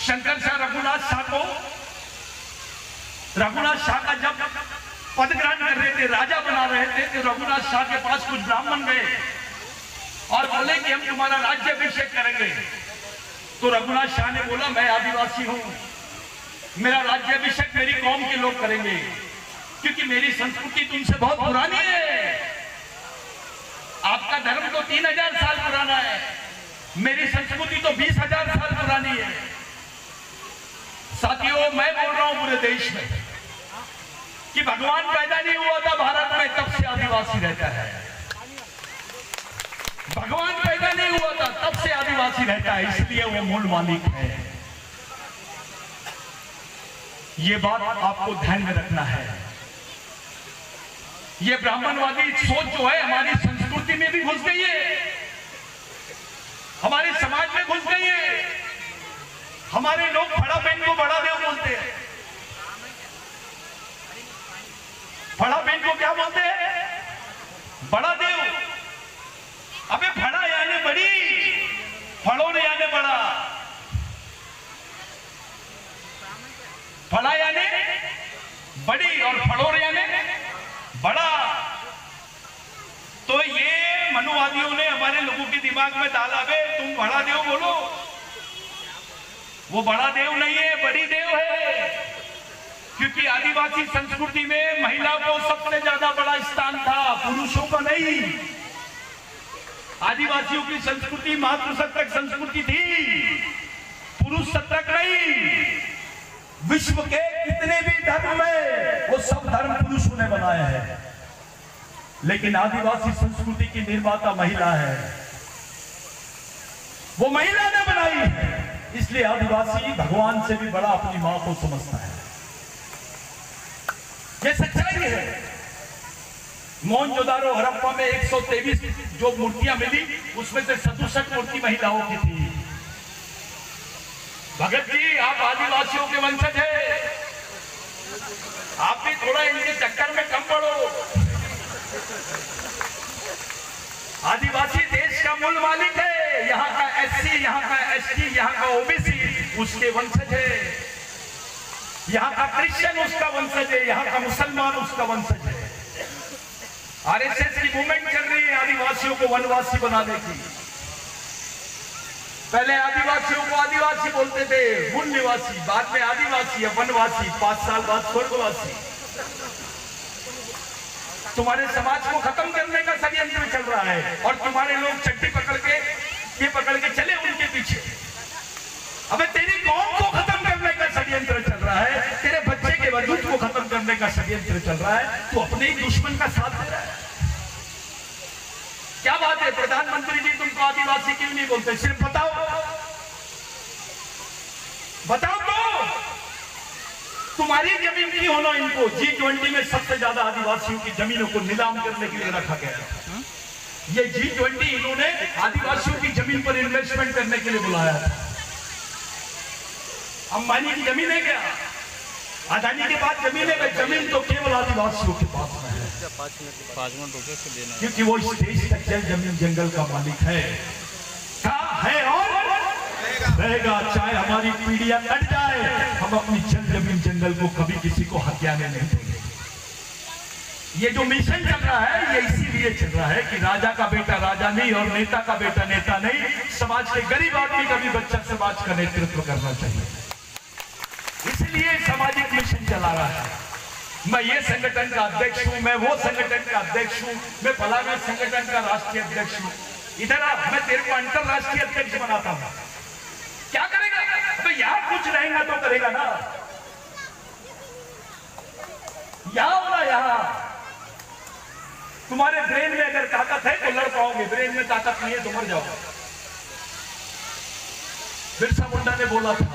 शंकर शाह रघुनाथ शाह को, रघुनाथ शाह का जब पद ग्रहण कर रहे थे, राजा बना रहे थे, तो रघुनाथ शाह के पास कुछ ब्राह्मण गए और बोले कि हम तुम्हारा राज्याभिषेक करेंगे। तो रघुनाथ शाह ने बोला मैं आदिवासी हूं, मेरा राज्याभिषेक मेरी कौम के लोग करेंगे, क्योंकि मेरी संस्कृति तुमसे बहुत पुरानी है। आपका धर्म तो 3000 साल पुराना है, मेरी संस्कृति तो 20,000 साल पुरानी है। साथियों, मैं बोल रहा हूं पूरे देश में कि भगवान पैदा नहीं हुआ था भारत में, तब से आदिवासी रहता है। भगवान पैदा नहीं हुआ था तब से आदिवासी रहता है, इसलिए वो मूल मालिक है। ये बात आपको ध्यान में रखना है। ये ब्राह्मणवादी सोच जो है हमारी संस्कृति में भी घुस गई है, हमारे समाज में घुस गई है। हमारे लोग बड़ा बहन को बड़ा देव बोलते हैं। बड़ा बहन को क्या बोलते हैं? बड़ा देव। अबे बड़ा यानी बड़ी, फड़ों ने यानी बड़ा, फड़ा यानी बड़ी और फड़ोर यानी बड़ा। तो ये मनुवादियों ने हमारे लोगों के दिमाग में डाला, बे तुम बड़ा देव बोलो। वो बड़ा देव नहीं है, बड़ी देव है, क्योंकि आदिवासी संस्कृति में महिला को सबसे ज्यादा बड़ा स्थान था, पुरुषों का नहीं। आदिवासियों की संस्कृति मातृसत्तक संस्कृति थी, पुरुष सत्तक नहीं। विश्व के कितने भी धर्म है वो सब धर्म पुरुषों ने बनाए हैं, लेकिन आदिवासी संस्कृति की निर्माता महिला है, वो महिला ने बनाई है। इसलिए आदिवासी भगवान से भी बड़ा अपनी मां को समझता है। ये सच्चाई है। मोहनजोदारो हड़प्पा में 123 जो मूर्तियां मिली, उसमें से 67 मूर्ति महिलाओं की थी। भगत जी, आप आदिवासियों के वंशज हैं, आप भी थोड़ा इनके चक्कर में कम पड़ो। आदिवासी देश का मूल मालिक है, यहाँ का एससी, यहाँ का एसटी, यहाँ का ओबीसी उसके वंशज है, यहाँ का क्रिश्चियन उसका वंशज है, यहाँ का मुसलमान उसका वंशज है। आरएसएस की मूवमेंट चल रही है आदिवासियों को वनवासी बनाने की। पहले आदिवासियों को आदिवासी बोलते थे, मूल निवासी, बाद में आदिवासी, वनवासी, 5 साल बाद स्वर्गवासी। तुम्हारे समाज को खत्म करने का षड्यंत्र चल रहा है और तुम्हारे लोग चट्टी पकड़ के चले उनके पीछे। अबे तेरी कौम को खत्म करने का षड्यंत्र चल रहा है, तेरे बच्चे के वजूद को खत्म करने का षड्यंत्र चल रहा है, तो अपने ही दुश्मन का साथ दे रहा है। क्या बात है प्रधानमंत्री जी, तुमको आदिवासी क्यों नहीं बोलते? सिर्फ बताओ तो तुम्हारी जमीन की होना। इनको G20 में सबसे ज्यादा आदिवासियों की जमीनों को नीलाम करने के लिए रखा गया है। ये G20 इन्होंने आदिवासियों की जमीन पर इन्वेस्टमेंट करने के लिए बुलाया था। अंबानी की जमीन है क्या? अदानी के पास जमीन है? जमीन तो केवल आदिवासियों के पास में है, 5 मिनट रुके फिर देना, क्योंकि वो इस देश का जल जमीन जंगल का मालिक है। कहा है और रहेगा, चाहे हमारी पीढ़ियां कट जाए, हम अपनी जल जमीन जंगल को कभी किसी को हथियाने नहीं देंगे। ये जो मिशन चल रहा है ये इसीलिए चल रहा है कि राजा का बेटा राजा नहीं और नेता का बेटा नेता नहीं, समाज के गरीब आदमी का भी बच्चा समाज का नेतृत्व करना चाहिए। इसलिए सामाजिक मिशन चला रहा है। मैं ये संगठन का अध्यक्ष हूं, मैं वो संगठन का अध्यक्ष हूं, मैं फलाना संगठन का राष्ट्रीय अध्यक्ष हूं। इधर आ, मैं तेरे को अंतरराष्ट्रीय अध्यक्ष बनाता हूं। क्या करेगा? तो यहां कुछ रहेगा तो करेगा ना, यहां तुम्हारे ब्रेन में अगर ताकत है तो लड़ पाओगे, ब्रेन में ताकत नहीं है तो मर जाओगे। बिरसा मुंडा ने बोला था,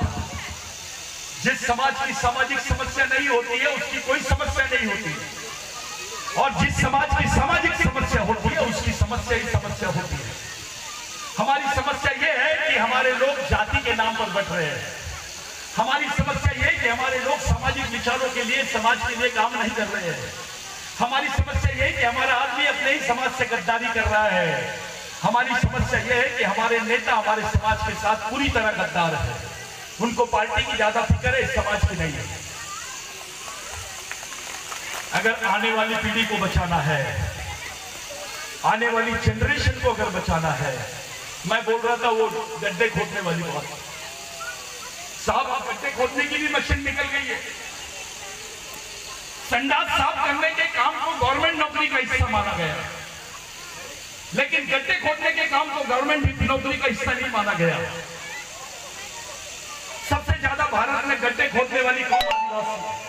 जिस समाज की सामाजिक समस्या नहीं होती है उसकी कोई समस्या नहीं होती। और जिस समाज की सामाजिक समस्या होती है उसकी समस्या ही समस्या होती है। हमारी समस्या यह है कि हमारे लोग जाति के नाम पर बैठ रहे हैं। हमारी समस्या यह है कि हमारे लोग सामाजिक विचारों के लिए, समाज के लिए काम नहीं कर रहे हैं। हमारी समस्या यह है कि हमारा आदमी अपने ही समाज से गद्दारी कर रहा है। हमारी समस्या यह है कि हमारे नेता हमारे समाज के साथ पूरी तरह गद्दार है। उनको पार्टी की ज्यादा फिक्र है, समाज की नहीं है। अगर आने वाली पीढ़ी को बचाना है, आने वाली जनरेशन को अगर बचाना है, मैं बोल रहा था वो गड्ढे खोदने वाली बात। साहब, गड्ढे खोदने की भी मशीन निकल गई है। संडास साफ करने के काम को गवर्नमेंट नौकरी का हिस्सा माना गया, लेकिन गड्ढे खोदने के काम को गवर्नमेंट नौकरी का हिस्सा नहीं माना गया। सबसे ज्यादा भारत में गड्ढे खोदने वाली कौन? आदिवासी।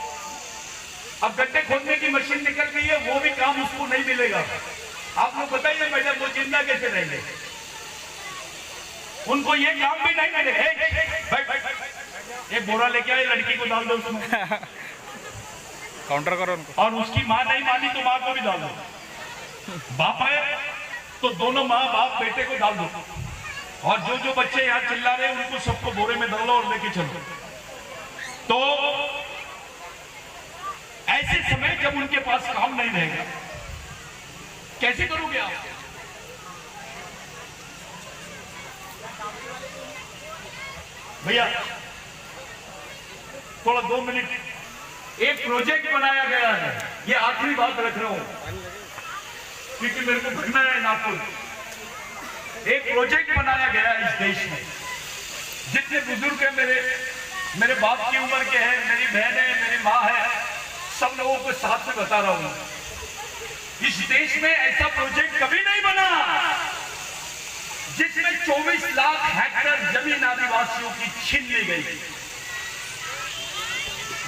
अब गड्ढे खोदने की मशीन निकल गई है, वो भी काम उसको नहीं मिलेगा। आप लोग बताइए मैडम, वो जिंदा कैसे रहेंगे? उनको ये काम भी नहीं मिलेगा। एक बोरा लेके आए, लड़की को डाल दो उसमें, काउंटर करो उनको। और उसकी माँ नहीं मानी तो माँ को भी डाल दो। बाप है तो दोनों माँ बाप बेटे को डाल दो, और जो जो बच्चे यहाँ चिल्ला रहे हैं उनको सबको बोरे में डालो और लेके चलो। तो ऐसे समय जब उनके पास काम नहीं रहेगा, कैसे करोगे आप? भैया थोड़ा 2 मिनट। एक प्रोजेक्ट बनाया गया है, ये आखिरी बात रख रहा हूं क्योंकि मेरे को भरना है नागपुर। एक प्रोजेक्ट बनाया गया है इस देश में। जितने बुजुर्ग हैं, मेरे बाप की उम्र के हैं, मेरी बहन है, मेरी माँ है, सब लोगों को साथ में बता रहा हूं, इस देश में ऐसा प्रोजेक्ट कभी नहीं बना जिसमें 24 लाख हेक्टेयर जमीन आदिवासियों की छीन ली गई।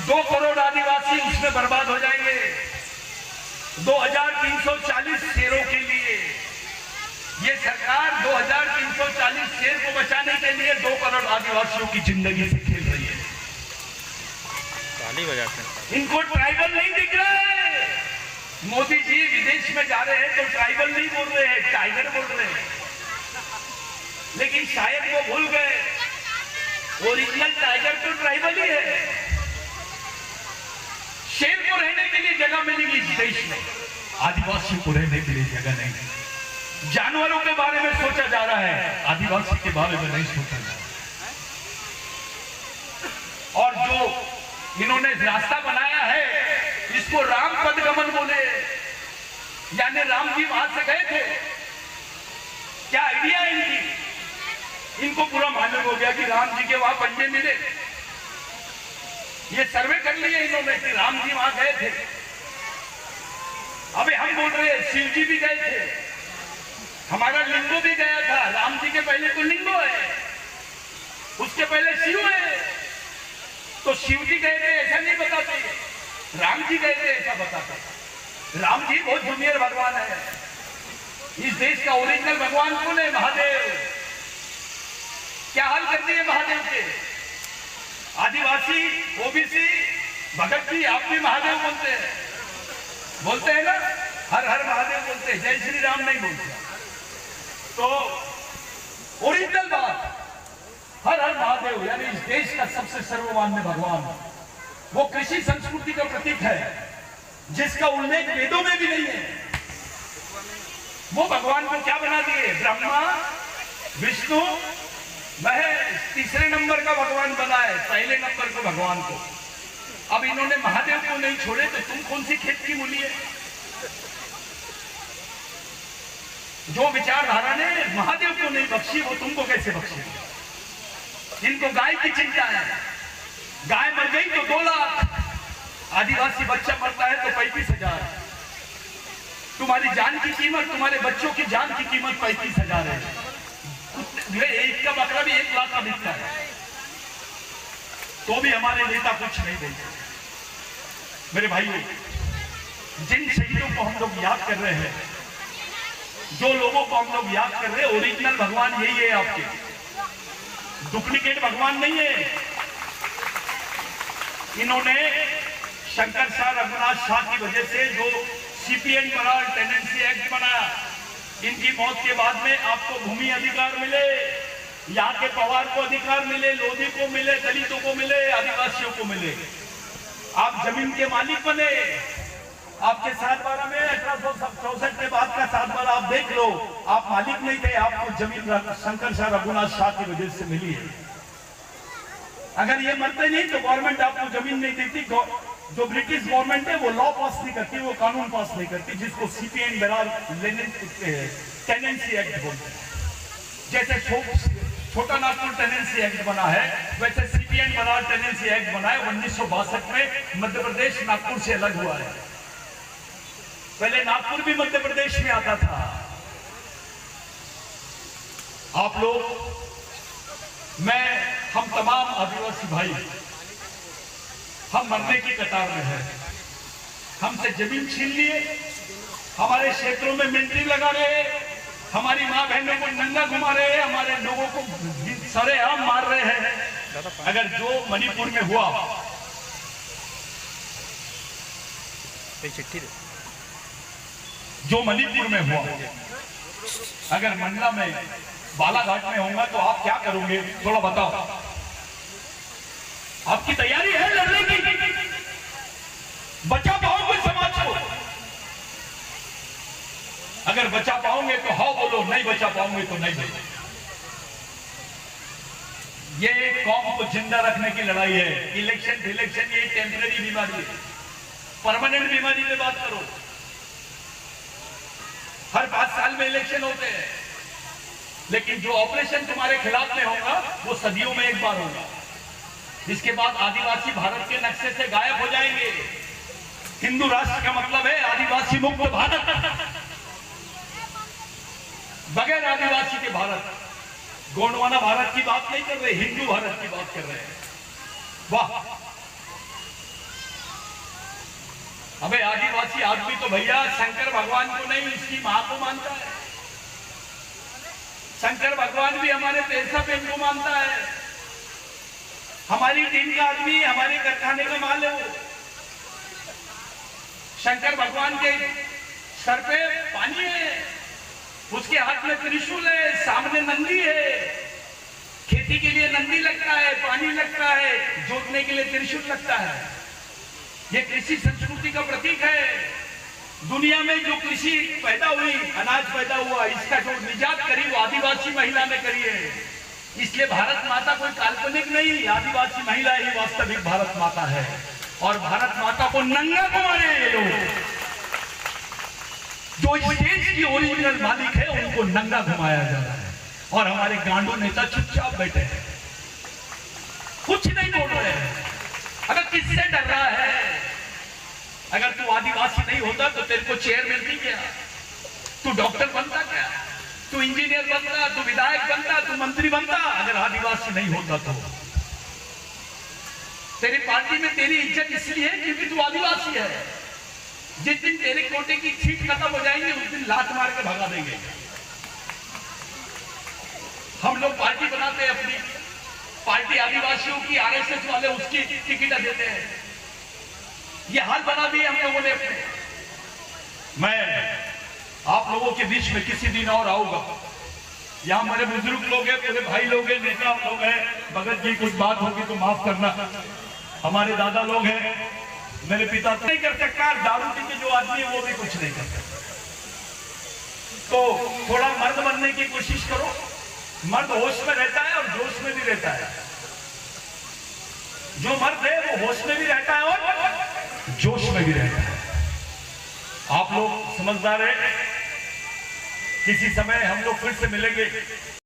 2 करोड़ आदिवासी उसमें बर्बाद हो जाएंगे। 2340 शेरों के लिए ये सरकार 2340 शेर को बचाने के लिए 2 करोड़ आदिवासियों की जिंदगी से खेल रही है। ताली बजाते हैं। इनको ट्राइबल नहीं दिख रहा है। मोदी जी विदेश में जा रहे हैं तो ट्राइबल नहीं बोल रहे हैं, टाइगर बोल रहे हैं। लेकिन शायद वो भूल गए, ओरिजिनल टाइगर तो ट्राइबल ही है। शेर को रहने के लिए जगह मिलेगी इस देश में, आदिवासी को रहने के लिए जगह नहीं। जानवरों के बारे में सोचा जा रहा है, आदिवासी के बारे में नहीं सोचा जा रहा। और जो इन्होंने रास्ता बनाया है, इसको राम पदगमन बोले, यानी राम जी वहां से गए थे। क्या आइडिया है इनकी? इनको पूरा मालूम हो गया कि राम जी के वहां पंजे मिले। ये सर्वे कर लिए इन्होंने कि राम जी वहां गए थे। अबे हम बोल रहे हैं शिव जी भी गए थे, हमारा लिंगो भी गया था। राम जी के पहले तो लिंगो है, उसके पहले शिव है। तो शिव जी गए थे ऐसा नहीं बताते, राम जी गए थे ऐसा बताते। राम जी बहुत जूनियर भगवान है। इस देश का ओरिजिनल भगवान कौन है? महादेव। क्या हाल कर दिए महादेव के? आदिवासी, ओबीसी, भगत जी, आप भी महादेव बोलते हैं ना? हर हर महादेव बोलते हैं, जय श्री राम नहीं बोलते। तो ओरिजिनल बात, हर हर महादेव यानी इस देश का सबसे सर्वमान्य भगवान, वो कृषि संस्कृति का प्रतीक है जिसका उल्लेख वेदों में भी नहीं है। वो भगवान को क्या बना दिए? ब्रह्मा, विष्णु, महेश, तीसरे नंबर का भगवान बना है, पहले नंबर को भगवान को। अब इन्होंने महादेव को नहीं छोड़े तो तुम कौन सी खेत की मूली है? जो विचारधारा ने महादेव को नहीं बख्शी वो तुमको कैसे बख्शे? इनको गाय की चिंता है। गाय मर गई तो 2 लाख, आदिवासी बच्चा मरता है तो 35,000। तुम्हारी जान की कीमत, तुम्हारे बच्चों की जान की कीमत 35,000 है। एक का बकरा भी 1 लाख का बिकता है, तो भी हमारे नेता कुछ नहीं देते। मेरे भाइयों, जिन शहीदों को हम लोग याद कर रहे हैं, जो लोगों को हम लोग याद कर रहे हैं, ओरिजिनल भगवान यही है आपके, डुप्लीकेट भगवान नहीं है। इन्होंने शंकर शाह, रघुनाथ शाह की वजह से जो सीपीएन बना, टेनेंसी एक्ट बनाया। इनकी मौत के बाद में आपको भूमि अधिकार मिले, यहाँ के पवार को अधिकार मिले, लोधी को मिले, दलितों को मिले, आदिवासियों को मिले। आप जमीन के मालिक बने। आपके 7/12 में 1864 के बाद का 7/12 आप देख लो, आप मालिक नहीं थे, आपको जमीन शंकर शाह रघुनाथ शाह की वजह से मिली है। अगर ये मरते नहीं तो गवर्नमेंट आपको जमीन नहीं देती। जो ब्रिटिश गवर्नमेंट है वो लॉ पास नहीं करती, वो कानून पास नहीं करती, जिसको सीपीएन बरार टेनेंसी एक्ट बोलते हैं। जैसे छोटा नागपुर टेनेंसी एक्ट बना है, वैसे सीपीएन बरार टेनेंसी एक्ट बना है। 1962 में मध्य प्रदेश नागपुर से अलग हुआ है। पहले नागपुर भी मध्य प्रदेश में आता था। आप लोग, मैं, हम तमाम आदिवासी भाई, हम मरने की कतार में हैं। हमसे जमीन छीन लिए, हमारे क्षेत्रों में मिलिट्री लगा रहे, हमारी माँ बहनों को नंगा घुमा रहे हैं, हमारे लोगों को सरेआम मार रहे हैं। अगर जो मणिपुर में हुआ, जो मणिपुर में हुआ, अगर मंडला में, बालाघाट में होगा तो आप क्या करोगे? थोड़ा बताओ। आपकी तैयारी है लड़ने की? बचा पाओगे समाज को? अगर बचा पाओगे तो हाँ बोलो, नहीं बचा पाओगे तो नहीं बोलो। ये कौम को जिंदा रखने की लड़ाई है। इलेक्शन ये टेम्पररी बीमारी है, परमानेंट बीमारी पे बात करो। हर 5 साल में इलेक्शन होते हैं, लेकिन जो ऑपरेशन तुम्हारे खिलाफ में होगा वो सदियों में एक बार होगा। इसके बाद आदिवासी भारत के नक्शे से गायब हो जाएंगे। हिंदू राष्ट्र का मतलब है आदिवासी मुक्त भारत, बगैर आदिवासी के भारत। गोंडवाना भारत की बात नहीं कर रहे, हिंदू भारत की बात कर रहे हैं। वाह! अबे आदिवासी आदमी तो भैया शंकर भगवान को नहीं, उसकी मां को मानता है। शंकर भगवान भी हमारे पैसा पेन को मानता है। हमारी टीम का आदमी हमारे कारखाने का माल है। वो शंकर भगवान के सर पे पानी है, उसके हाथ में त्रिशूल है, सामने नंदी है। खेती के लिए नंदी लगता है, पानी लगता है, जोतने के लिए त्रिशूल लगता है। ये कृषि संस्कृति का प्रतीक है। दुनिया में जो कृषि पैदा हुई, अनाज पैदा हुआ, इसका जो निजात करी वो आदिवासी महिला ने करी है। इसलिए भारत माता कोई काल्पनिक नहीं, आदिवासी महिला ही वास्तविक भारत माता है। और भारत माता को नंगा घुमा रहे हैं ये लोग। जो इस देश की ओरिजिनल मालिक है उनको नंगा घुमाया जा रहा है, और हमारे गांडू नेता चुपचाप बैठे हैं, कुछ नहीं बोल रहे हैं। अगर किससे डर रहा है? अगर तू आदिवासी नहीं होता तो तेरे को चेयर मिलती क्या? तू डॉक्टर बनता क्या? तू इंजीनियर बनता, तू विधायक बनता, तू मंत्री बनता? अगर आदिवासी नहीं होता तो तेरी पार्टी में तेरी इज्जत इसलिए है क्योंकि तू आदिवासी है। जिस दिन तेरे कोटे की सीट खत्म हो जाएंगे उस दिन लात मार के भगा देंगे। हम लोग पार्टी बनाते हैं अपनी, पार्टी आदिवासियों की, आरएसएस वाले उसकी टिकट देते हैं। ये हाल बना दिए हम लोगों ने अपने। मैं आप लोगों के बीच में किसी दिन और आऊंगा। यहाँ हमारे बुजुर्ग लोग हैं, पूरे भाई लोग हैं, नेता लोग हैं। भगत जी कुछ बात होगी तो माफ करना। हमारे दादा लोग हैं, मेरे पिता तो नहीं कर सकता, दारू पी के जो आदमी है वो भी कुछ नहीं कर सकता। तो थोड़ा मर्द बनने की कोशिश करो। मर्द होश में रहता है और जोश में भी रहता है। जो मर्द है वो होश में भी रहता है और जोश में भी रहता है। आप लोग समझदार हैं। किसी समय हम लोग फिर से मिलेंगे।